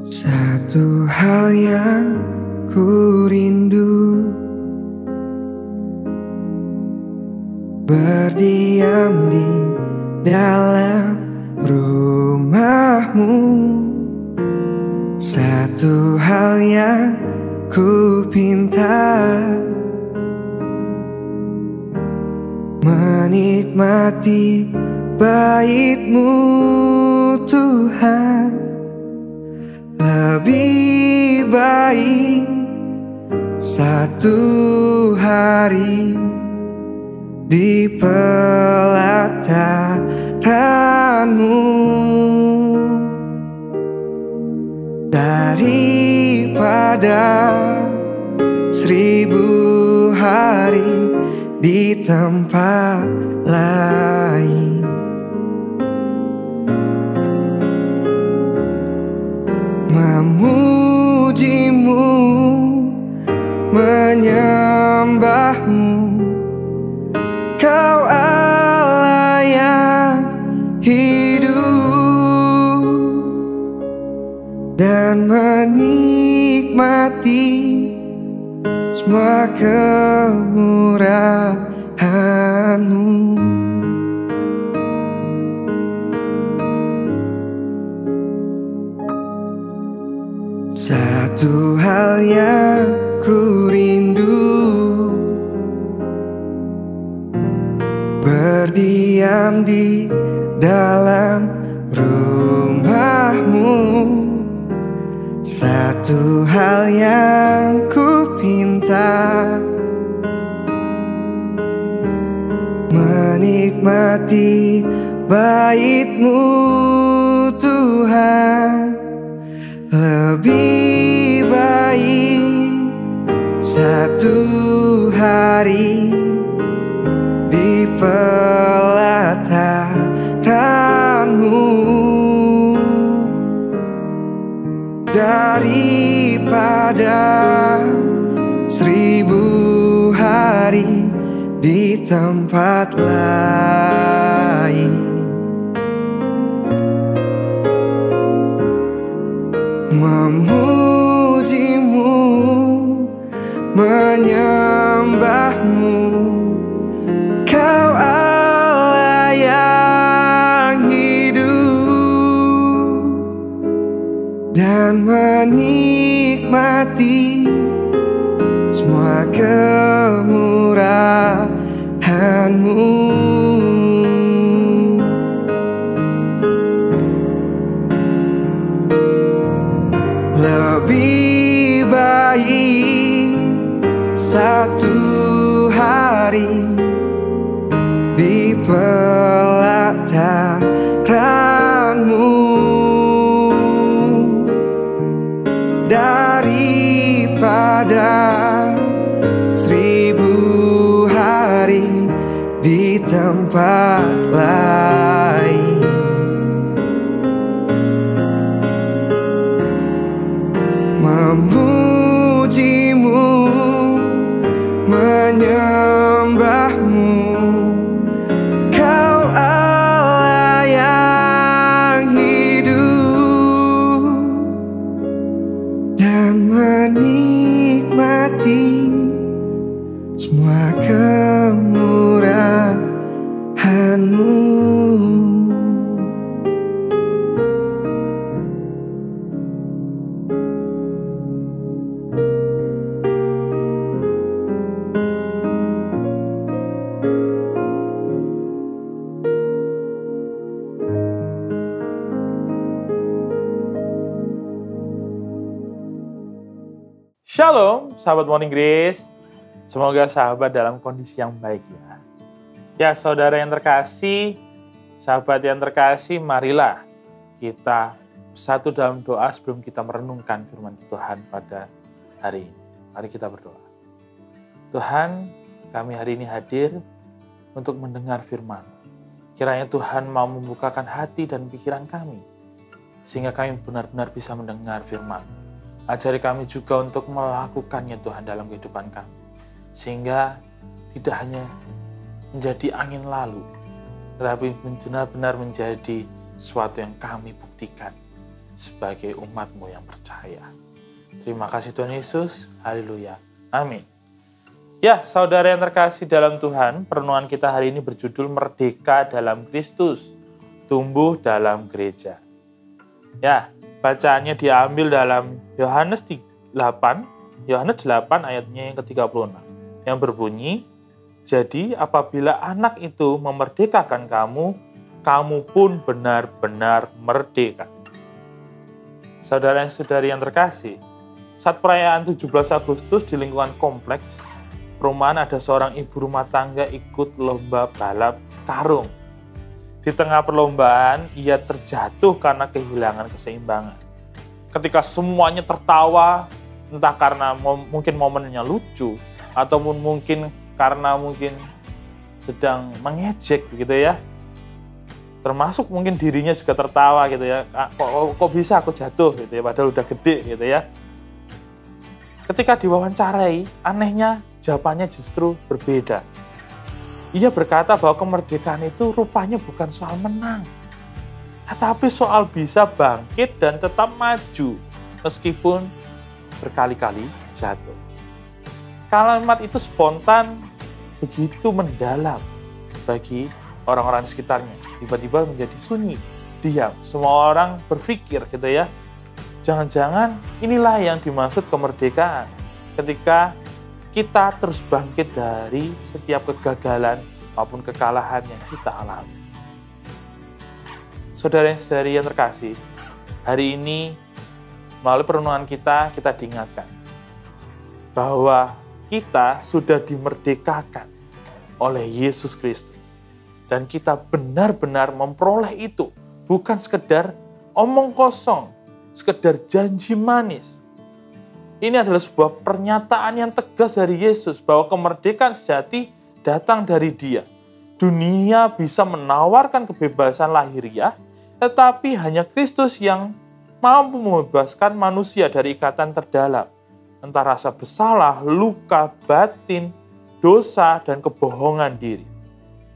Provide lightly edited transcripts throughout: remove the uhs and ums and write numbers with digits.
Satu hal yang ku rindu, berdiam di dalam rumahmu. Satu hal yang ku pinta, menikmati bait-Mu Tuhan. Lebih baik satu hari di pelataran-Mu daripada 1000 hari di tempat lain. Memuji-Mu, menyembah-Mu, Kau Allah yang hidup, dan menikmati semua kemurahan-Mu. Satu hal yang ku rindu, berdiam di dalam rumah-Mu. Satu hal yang ku pinta, menikmati bait-Mu Tuhan. Lebih baik satu hari di pelataran-Mu daripada 1000 hari di tempat lain. Memuji-Mu, menyembah-Mu, Kau Allah yang hidup, dan menikmati semua kemurahan-Mu. Lebih baik satu hari di pelataran-Mu daripada 1000 hari di tempat lain. Memuji-Mu, menyembah-Mu, Kau Allah yang hidup, dan menikmati semua kemurahan-Mu. Shalom, sahabat Morning Grace. Semoga sahabat dalam kondisi yang baik ya. Ya, saudara yang terkasih, sahabat yang terkasih, marilah kita satu dalam doa sebelum kita merenungkan firman Tuhan pada hari ini. Mari kita berdoa. Tuhan, kami hari ini hadir untuk mendengar firman. Kiranya Tuhan mau membukakan hati dan pikiran kami, sehingga kami benar-benar bisa mendengar firman. Ajari kami juga untuk melakukannya Tuhan dalam kehidupan kami. Sehingga tidak hanya menjadi angin lalu, tetapi benar-benar menjadi sesuatu yang kami buktikan sebagai umat-Mu yang percaya. Terima kasih Tuhan Yesus. Haleluya. Amin. Ya, saudara yang terkasih dalam Tuhan, perenungan kita hari ini berjudul Merdeka dalam Kristus, tumbuh dalam gereja. Ya, bacaannya diambil dalam Yohanes 8 ayatnya yang ke-36, yang berbunyi, jadi apabila anak itu memerdekakan kamu, kamu pun benar-benar merdeka. Saudara dan saudari yang terkasih, saat perayaan 17 Agustus di lingkungan kompleks perumahan ada seorang ibu rumah tangga ikut lomba balap karung. Di tengah perlombaan, ia terjatuh karena kehilangan keseimbangan. Ketika semuanya tertawa, entah karena mungkin momennya lucu, ataupun mungkin karena sedang mengejek begitu ya. Termasuk mungkin dirinya juga tertawa gitu ya. Kok bisa aku jatuh gitu ya, padahal udah gede gitu ya. Ketika diwawancarai, anehnya jawabannya justru berbeda. Ia berkata bahwa kemerdekaan itu rupanya bukan soal menang, tetapi soal bisa bangkit dan tetap maju meskipun berkali-kali jatuh. Kalimat itu spontan, begitu mendalam bagi orang-orang di sekitarnya. Tiba-tiba menjadi sunyi, diam. Semua orang berpikir gitu ya, jangan-jangan inilah yang dimaksud kemerdekaan. Ketika kita terus bangkit dari setiap kegagalan maupun kekalahan yang kita alami. Saudara dan saudari yang terkasih, hari ini melalui perenungan kita diingatkan bahwa kita sudah dimerdekakan oleh Yesus Kristus. Dan kita benar-benar memperoleh itu. Bukan sekedar omong kosong, sekedar janji manis. Ini adalah sebuah pernyataan yang tegas dari Yesus bahwa kemerdekaan sejati datang dari Dia. Dunia bisa menawarkan kebebasan lahiriah, tetapi hanya Kristus yang mampu membebaskan manusia dari ikatan terdalam, entah rasa bersalah, luka batin, dosa, dan kebohongan diri.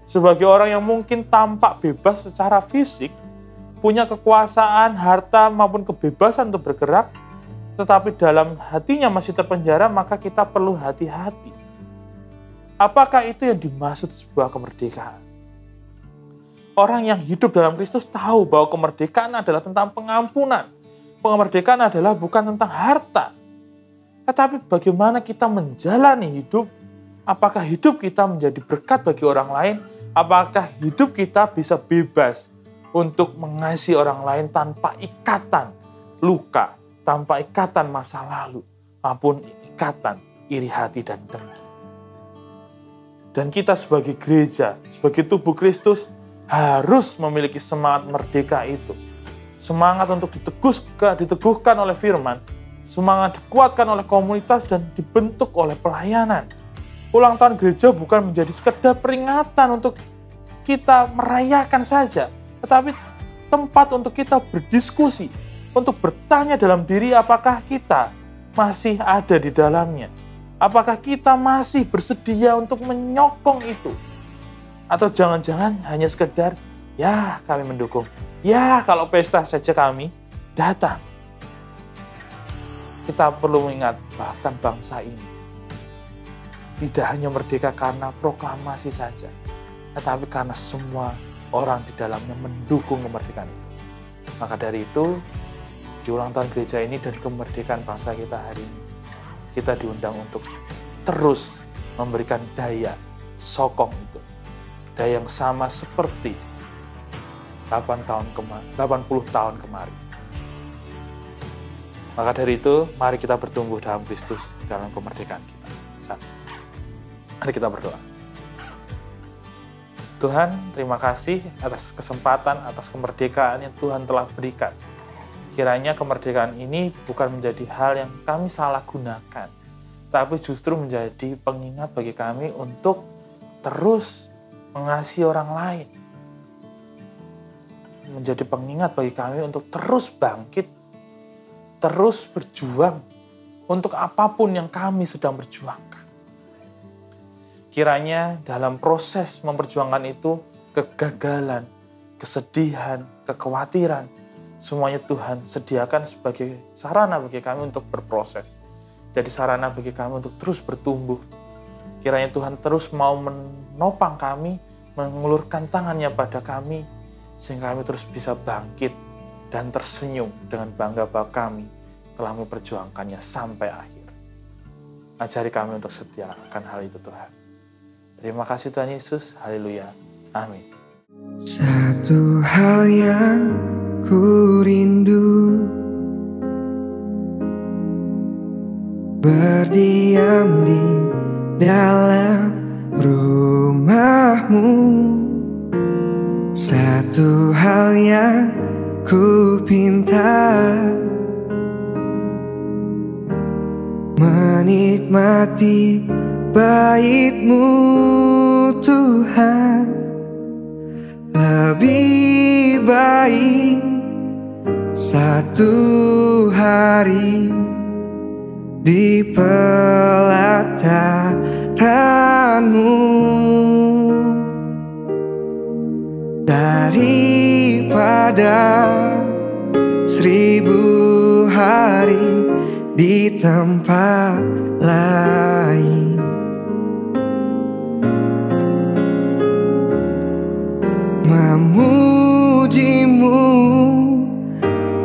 Sebagai orang yang mungkin tampak bebas secara fisik, punya kekuasaan, harta, maupun kebebasan untuk bergerak, tetapi dalam hatinya masih terpenjara, maka kita perlu hati-hati. Apakah itu yang dimaksud sebuah kemerdekaan? Orang yang hidup dalam Kristus tahu bahwa kemerdekaan adalah tentang pengampunan. Kemerdekaan adalah bukan tentang harta. Tetapi bagaimana kita menjalani hidup? Apakah hidup kita menjadi berkat bagi orang lain? Apakah hidup kita bisa bebas untuk mengasihi orang lain tanpa ikatan luka, tanpa ikatan masa lalu, maupun ikatan iri hati dan dengki? Dan kita sebagai gereja, sebagai tubuh Kristus, harus memiliki semangat merdeka itu. Semangat untuk diteguhkan oleh firman, semangat dikuatkan oleh komunitas dan dibentuk oleh pelayanan. Ulang tahun gereja bukan menjadi sekedar peringatan untuk kita merayakan saja, tetapi tempat untuk kita berdiskusi, untuk bertanya dalam diri apakah kita masih ada di dalamnya. Apakah kita masih bersedia untuk menyokong itu? Atau jangan-jangan hanya sekedar, ya kami mendukung, ya kalau pesta saja kami datang. Kita perlu mengingat bahkan bangsa ini tidak hanya merdeka karena proklamasi saja, tetapi karena semua orang di dalamnya mendukung kemerdekaan itu. Maka dari itu, di ulang tahun gereja ini dan kemerdekaan bangsa kita hari ini, kita diundang untuk terus memberikan daya sokong itu. Daya yang sama seperti 80 tahun kemarin. Maka dari itu, mari kita bertumbuh dalam Kristus, dalam kemerdekaan kita. Mari kita berdoa. Tuhan, terima kasih atas kesempatan, atas kemerdekaan yang Tuhan telah berikan. Kiranya kemerdekaan ini bukan menjadi hal yang kami salah gunakan, tapi justru menjadi pengingat bagi kami untuk terus mengasihi orang lain. Menjadi pengingat bagi kami untuk terus bangkit, terus berjuang untuk apapun yang kami sedang berjuangkan. Kiranya dalam proses memperjuangkan itu, kegagalan, kesedihan, kekhawatiran, semuanya Tuhan sediakan sebagai sarana bagi kami untuk berproses. Jadi sarana bagi kami untuk terus bertumbuh. Kiranya Tuhan terus mau menopang kami, mengulurkan tangannya pada kami, sehingga kami terus bisa bangkit dan tersenyum dengan bangga bahwa kami telah memperjuangkannya sampai akhir. Ajari kami untuk setia akan hal itu Tuhan. Terima kasih Tuhan Yesus. Haleluya. Amin. Satu hal yang ku rindu, berdiam di dalam rumah-Mu. Satu hal yang ku pinta, menikmati bait-Mu Tuhan. Lebih baik satu hari di pelataran-Mu daripada 1000 hari di tempat lain. Memuji-Mu,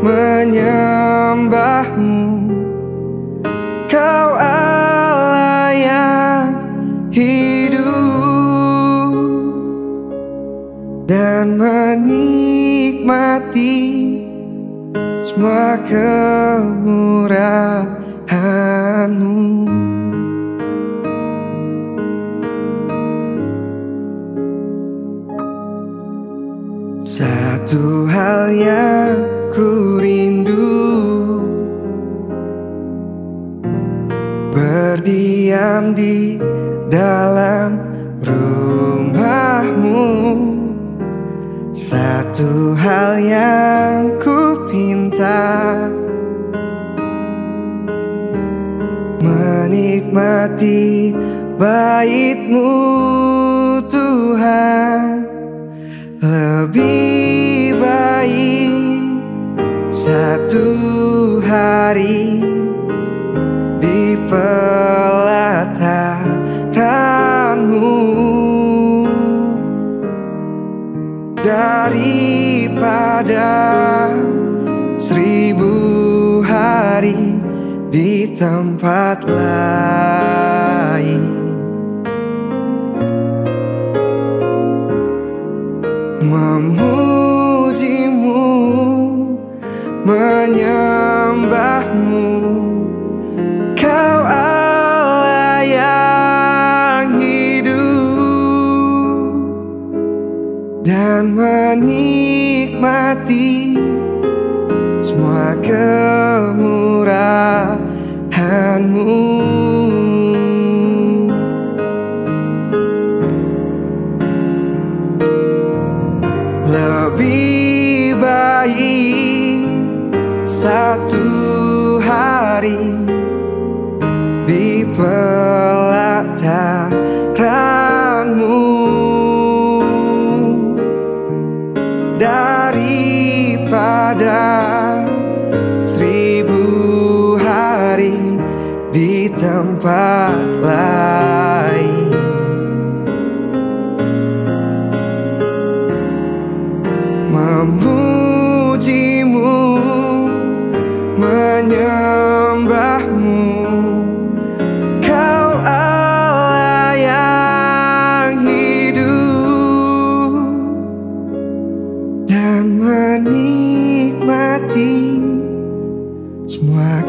menyembah-Mu, Kau Allah yang hidup, dan menikmati semua kemurahan-Mu. Satu hal yang ku rindu, berdiam di dalam rumah-Mu. Satu hal yang ku pinta, menikmati bait-Mu Tuhan. Lebih baik satu hari di pelataran-Mu daripada 1000 hari di tempat lain. Memuji-Mu, menyembah-Mu, Kau Allah yang hidup, dan menikmati semua kemurahan-Mu. Lebih baik satu hari di pelataran-Mu daripada 1000 hari di tempat lain. Memuji-Mu, menyembah-Mu, Kau Allah yang hidup, dan menikmati semua